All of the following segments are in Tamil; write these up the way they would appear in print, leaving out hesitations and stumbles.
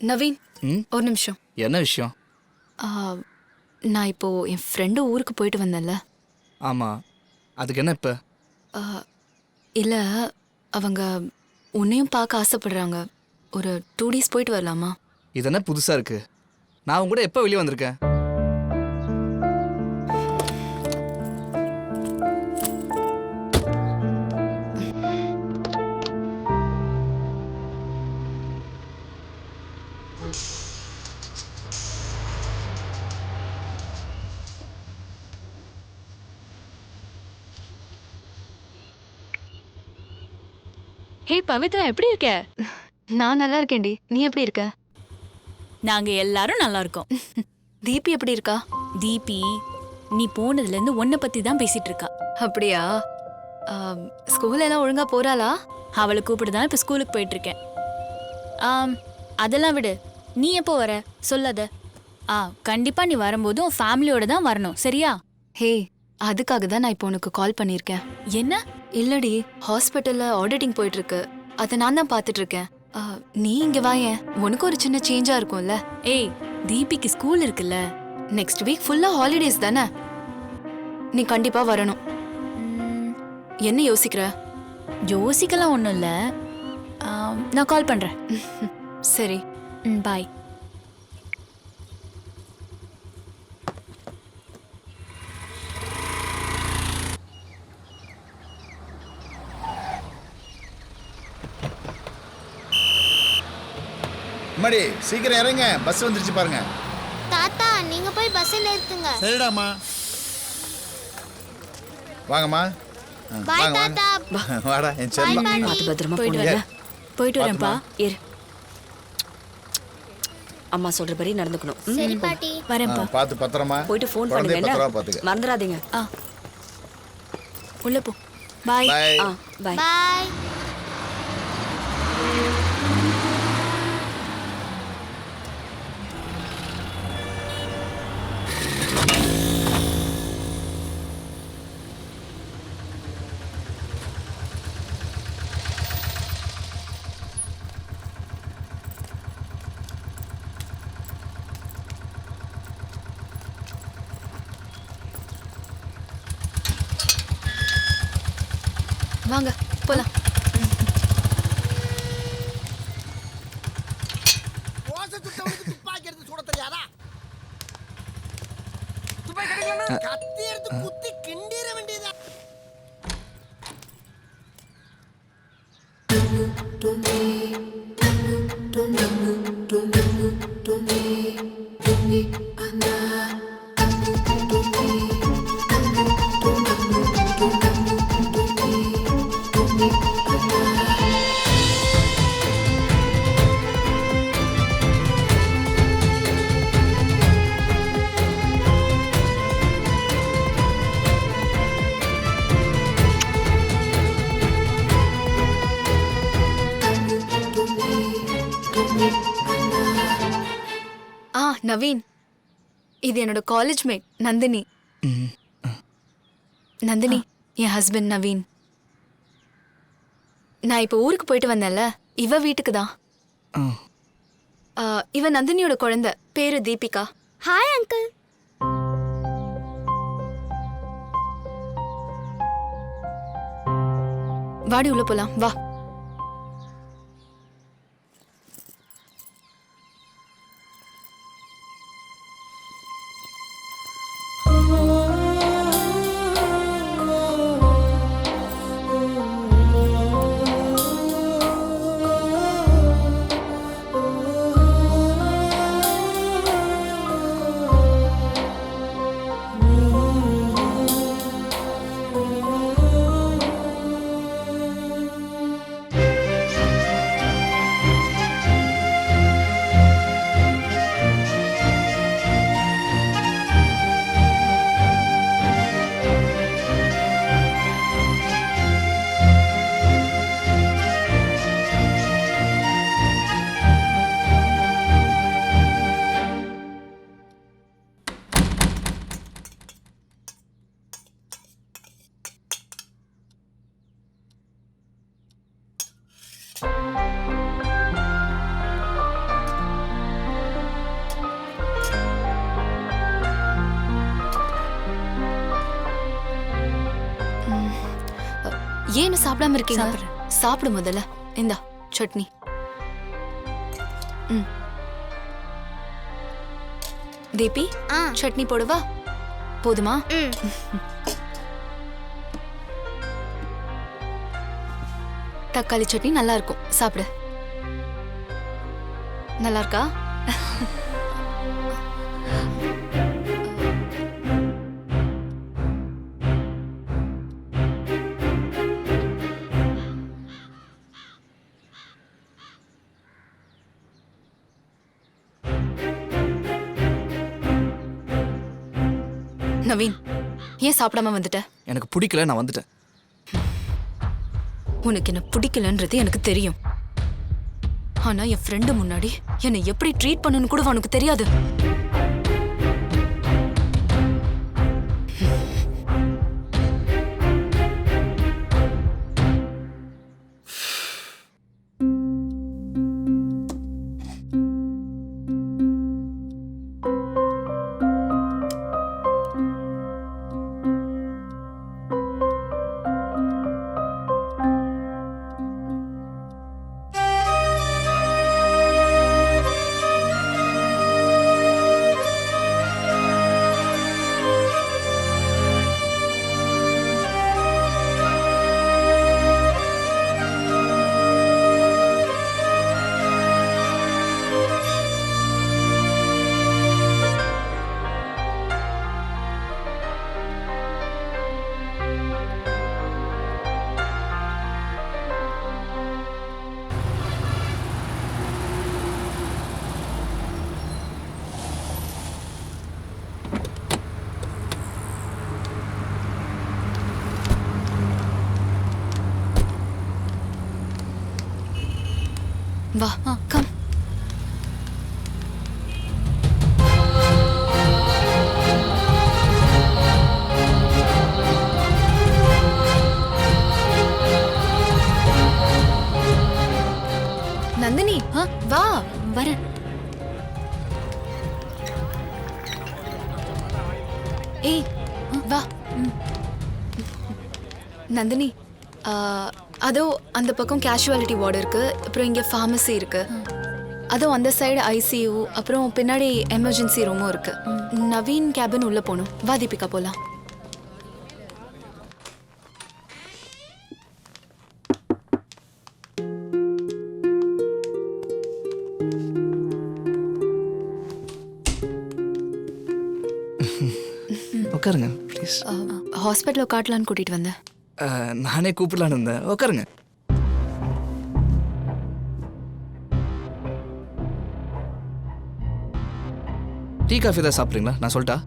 நவீன், ம் ஒரு நிமிஷம். என்ன விஷயம்? ஆ, நான் இப்போ என் ஃப்ரெண்டு ஊருக்கு போயிட்டு வந்தேன்ல. ஆமாம், அதுக்கு என்ன இப்போ? இல்லை, அவங்க உன்னையும் பார்க்க ஆசைப்படுறாங்க. ஒரு 2 டேஸ் போயிட்டு வரலாமா? இது என்ன புதுசாக இருக்குது? நான் உங்க கூட எப்போ வெளியே வந்திருக்கேன்? ஹே பவித்ரா, எப்படி இருக்க? நான் நல்லா இருக்கேன்டி. நீ எப்படி இருக்க? நாங்க எல்லாரும் நல்லா இருக்கோம். தீபி எப்படி இருக்கா? தீபி நீ போனதுல இருந்து உன்னை பத்தி தான் பேசிட்டு இருக்கா. அப்படியா? ஸ்கூல் எல்லாம் ஒழுங்கா போறாளா? அவளை கூப்பிட்டு தான் இப்ப ஸ்கூலுக்கு போயிட்டு இருக்கேன். அதெல்லாம் விடு. நீ எப்போ வர சொல்லாத. கண்டிப்பா நீ வரும்போது உன் ஃபேமிலியோட தான் வரணும், சரியா? ஹே, அதுக்காக தான் நான் இப்போ உனக்கு கால் பண்ணியிருக்கேன். என்ன? இல்லடி, ஹாஸ்பிட்டல்ல ஆடிட்டிங் போயிட்டு இருக்கு. அதை நான் தான் பார்த்துட்டு இருக்கேன். நீ இங்க வாயேன், உனக்கு ஒரு சின்ன சேஞ்சா இருக்கும்ல. ஏய், தீபிக்கு ஸ்கூல் இருக்குல்ல. நெக்ஸ்ட் வீக் ஃபுல்லா ஹாலிடேஸ் தானே. நீ கண்டிப்பா வரணும். என்ன யோசிக்கிற? யோசிக்கலாம் ஒன்றும் இல்லை. நான் கால் பண்றேன். சரி, பாய். மடி சீக்கிரம் இறங்க, பஸ் வந்துருச்சு பாருங்க. தாத்தா நீங்க போய் பஸ்ல ஏத்துங்க. சரிடாமா, வாங்கம்மா. பாய் வாங்க தாத்தா. வாங்க. வாடா என் செல்லம். பாய் பார்த்து பத்திரமா போயிட்டு போங்க. வரேன். போயிட்டு வரேன்ப்பா. இரு. அம்மா சொல்றபடி நடந்துக்கணும். சரி பாட்டி. வரேன்ப்பா. பார்த்து பத்திரமா போயிட்டு ஃபோன் குழந்தைய பண்ணுங்க. பத்திரமா பாத்துக்க. மறந்துடாதீங்க. உள்ள போ. பாய். பாய். பாய். பாய். வாங்க போலாம். துப்பாக்கி எடுத்து சுட தெரியாதா? கத்தி எடுத்து குத்தி கிண்டிர வேண்டியதா? நவீன், இது என்னோட காலேஜ் மேட் நந்தினி. நந்தினி என் ஹஸ்பண்ட் நவீன். நான் இப்போ ஊருக்கு போயிட்டு வந்தேன்ல, இவ வீட்டுக்கு தான். இவ நந்தினியோட குழந்தை, பேரு தீபிகா. Hi uncle. வாடி உள்ள போலாம், வா. ஏன்னு சாப்பிடாம இருக்கீங்க? சாப்பிடு முதல்ல. இந்தா சட்னி. தீபி, சட்னி போடுவா? போதுமா? தக்காளி சட்னி நல்லா இருக்கும், சாப்பிடு. நல்லா இருக்கா? நவீன், ஏன் சாப்பிடாம வந்துட்ட? எனக்கு பிடிக்கல, நான் வந்துட்டேன். உனக்கு என்ன பிடிக்கலன்றது எனக்கு தெரியும். ஆனா என் ஃப்ரெண்டு முன்னாடி என்னை எப்படி ட்ரீட் பண்ணணும்னு கூட உனக்கு தெரியாது. வா, கம். நந்தினி, வா. வரேன். ஏய், வா. நந்தினி, அதோ அந்த பக்கம் கேஷுவாலிட்டி வார்டு இருக்கு, அப்புறம் இங்க ஃபார்மசி இருக்கு, அதோ அந்த சைடு ஐசியூ, அப்புறம் பின்னாடி எமர்ஜென்சி ரூமும் இருக்கு. நவீன் கேபின் உள்ள போகணும். வா தீபிகா, போலாம். உட்காருங்க ப்ளீஸ். ஹாஸ்பிட்டலில் காட்டலான்னு கூட்டிட்டு வந்தேன். நானே கூப்பிடலான்னு இருந்தேன். உட்காருங்க. டீ காஃபி தான் சாப்பிட்றீங்களா? நான் சொல்லிட்டா?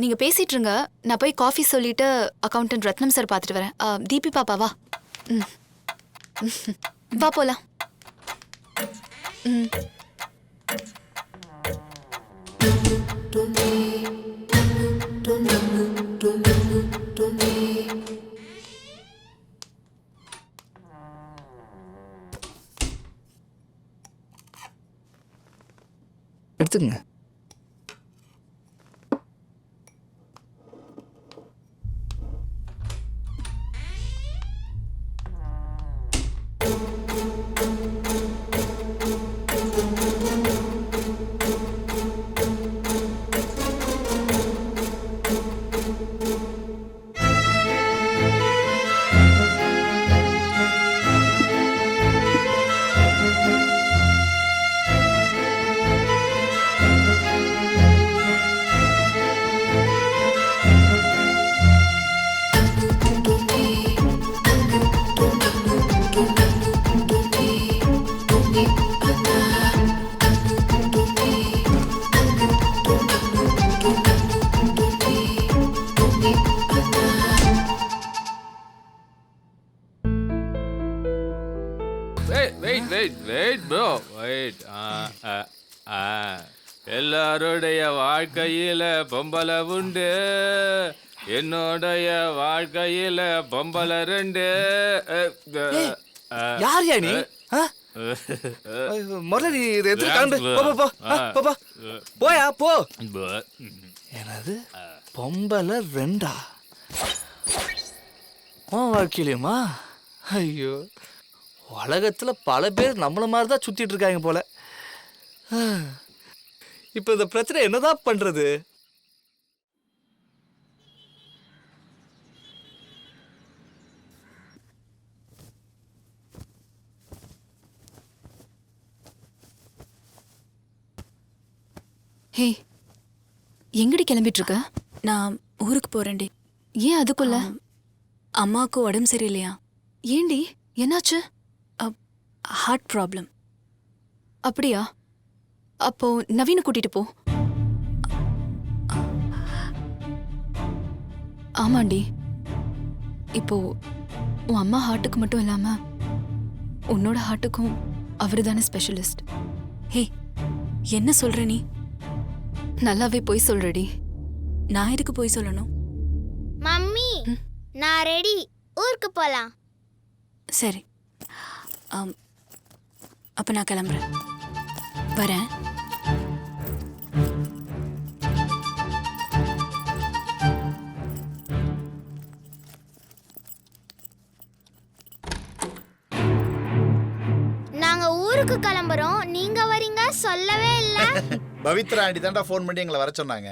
நீங்க பேசிட்டு இருங்க, நான் போய் காஃபி சொல்லிட்டு அக்கௌண்டன்ட் ரத்னம் சார் பார்த்துட்டு வரேன். தீபி பாப்பா வா. வா போலாம். எடுத்துக்கங்க. Wait, bro. Wait. எல்லாருடைய வாழ்க்கையில பொம்பளை உண்டு, என்னோடைய வாழ்க்கையில பொம்பளை ரெண்டு. யார் யா நீ? முதல்ல நீ இதை எடுத்து கிளம்பு. போ போயா போ. என்னது பொம்பளை ரெண்டா? உன் வாழ்க்கையிலையுமா? ஐயோ, உலகத்தில் பல பேர் நம்மள மாதிரி தான் சுற்றிட்டு இருக்காங்க போல. இப்போ இந்த பிரச்சனை என்னதான் பண்ணுறது? ஹே, எங்கடி கிளம்பிட்டு இருக்க? நான் ஊருக்கு போறேன்டி. ஏன் அதுக்குள்ள? அம்மாவுக்கு உடம்பு சரியில்லையா? ஏண்டி, என்னாச்சு? Heart problem. அப்படியா? அப்போ நவீனை கூட்டிட்டு போ. ஆமாண்டி, இப்போ உன் அம்மா ஹார்ட்டுக்கு மட்டும் இல்லாம உன்னோட ஹார்ட்டுக்கும் அவரு தானே ஸ்பெஷலிஸ்ட். ஹே, என்ன சொல்ற நீ? நல்லாவே போய் சொல்றடி. நான் எதுக்கு போய் சொல்லணும்? மம்மி நான் ரெடி, ஊருக்கு போலாம். சரி, அப்ப நான் கிளம்புறேன். வரேன். நாங்க ஊருக்கு கிளம்புறோம், நீங்க வரீங்க சொல்லவே இல்ல. பவித்ரா ஆண்டி தாண்டா ஃபோன் பண்ணி எங்களை வர சொன்னாங்க.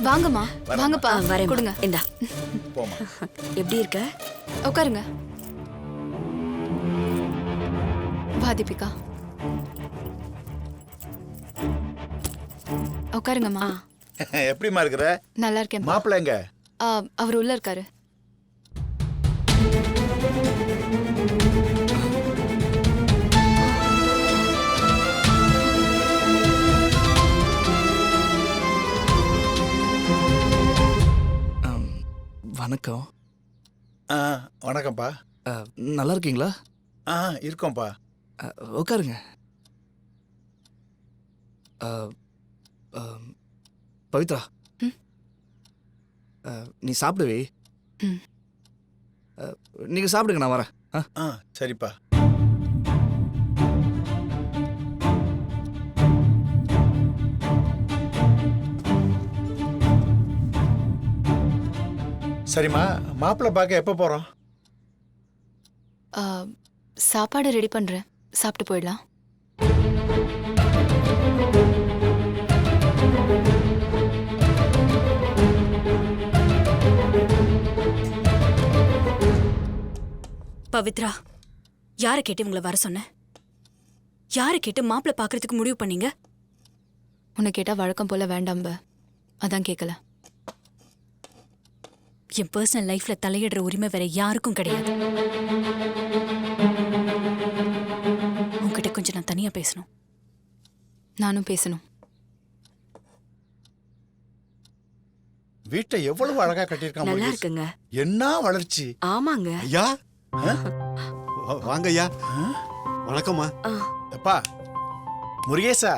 வாங்கம்மா, வாங்கப்பா, வரேன் கொடுங்க. இந்தா. போமா. எப்படி இருக்க? உட்காருங்க. வா தீபிகா, உட்காருங்கம்மா. எப்படிம்மா இருக்கிற? நல்லா இருக்கேன். மாப்பிள்ளை எங்க? அவர் உள்ள இருக்காரு. வணக்கம். வணக்கம்ப்பா. நல்லா இருக்கீங்களா? இருக்கோம்ப்பா. உட்காருங்க. பவித்ரா, நீ சாப்பிடுவே. ம். நீங்க சாப்பிடுங்க, நான் வரேன். சரிப்பா. சரிம்மா, மாப்பிள்ளை பார்க்க எப்போ போகிறோம்? சாப்பாடு ரெடி பண்றேன், சாப்பிட்டு போயிடலாம். பவித்ரா, யாரை கேட்டு உங்களை வர சொன்ன? யாரை கேட்டு மாப்பிள்ளை பார்க்கறதுக்கு முடிவு பண்ணீங்க? உன்னை கேட்டா வழக்கம் போல வேண்டாம்ப, அதான் கேட்கல. என் பர்சனல் லைஃப்ல தலையிடுற உரிமை வேற யாருக்கும் கிடையாது. உன்கிட்ட கொஞ்சம் நான் தனியா பேசணும். நானும் பேசணும். வீட்டை எவ்வளவு அழகா கட்டியிருக்கான். நல்லா முருகேஷ். இருக்குங்க. என்ன வளர்ச்சி. ஆமாங்க. ஐயா, வாங்க ஐயா. வணக்கம்மா. அப்பா முருகேசா,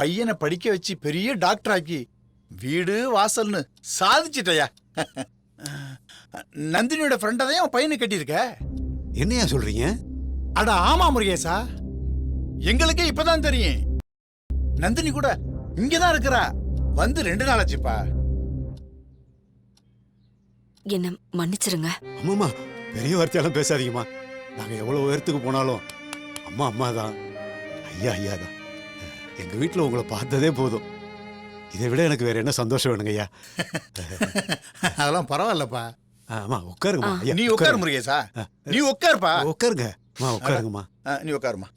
பையனை படிக்க வச்சு பெரிய டாக்டர் ஆக்கி வீடு வாசல்னு சாதிச்சிட்டயா. நந்தினியோட ஃப்ரெண்டை தான் உன் பையனை கட்டியிருக்க. என்னையா சொல்றீங்க? அட ஆமா முருகேசா, எங்களுக்கே இப்பதான் தெரியும். நந்தினி கூட இங்கதான் இருக்கிறா. வந்து 2 நாள் ஆச்சுப்பா. என்ன மன்னிச்சிருங்க. அம்மாம்மா, பெரிய வார்த்தையெல்லாம் பேசாதீங்கம்மா. நாங்க எவ்வளவு உயரத்துக்கு போனாலும் அம்மா அம்மா தான், ஐயா ஐயா தான். எங்க வீட்டில் உங்களை பார்த்ததே போதும். இதை விட எனக்கு வேற என்ன சந்தோஷம் வேணுங்க ஐயா? அதெல்லாம் பரவாயில்லப்பா. அம்மா உட்காருங்கம்மா. ஐயா, நீ உட்காரு முருகேசா, நீ உட்காருப்பா. உட்காருங்க. அம்மா உட்காருங்கம்மா. நீ உட்காருமா.